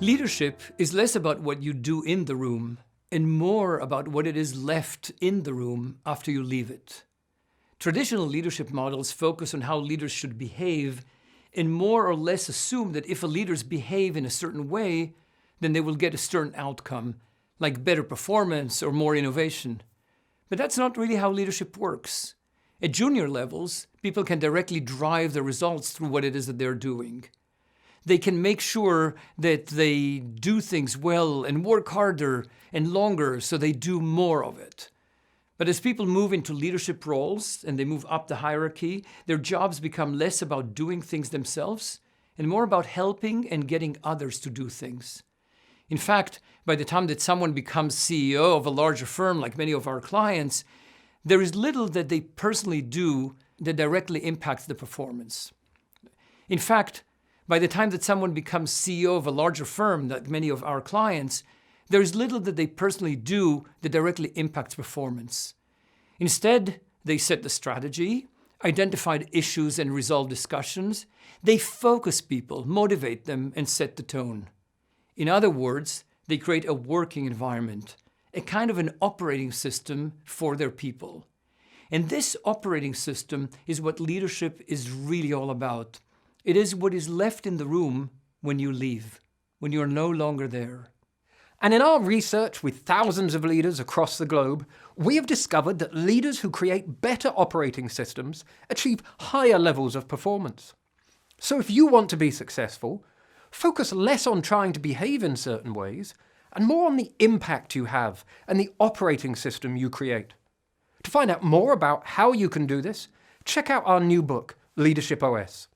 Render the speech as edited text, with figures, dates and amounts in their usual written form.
Leadership is less about what you do in the room and more about what it is left in the room after you leave it. Traditional leadership models focus on how leaders should behave and more or less assume that if leaders behave in a certain way, then they will get a certain outcome, like better performance or more innovation. But that's not really how leadership works. At junior levels, people can directly drive the results through what it is that they're doing. They can make sure that they do things well and work harder and longer so they do more of it. But as people move into leadership roles and they move up the hierarchy, their jobs become less about doing things themselves and more about helping and getting others to do things. In fact, by the time that someone becomes CEO of a larger firm like many of our clients, there is little that they personally do that directly impacts the performance. In fact, by the time that someone becomes CEO of a larger firm, like many of our clients, there is little that they personally do that directly impacts performance. Instead, they set the strategy, identify issues and resolve discussions. They focus people, motivate them, and set the tone. In other words, they create a working environment, a kind of an operating system for their people. And this operating system is what leadership is really all about. It is what is left in the room when you leave, when you're no longer there. And in our research with thousands of leaders across the globe, we have discovered that leaders who create better operating systems achieve higher levels of performance. So if you want to be successful, focus less on trying to behave in certain ways and more on the impact you have and the operating system you create. To find out more about how you can do this, check out our new book, Leadership OS.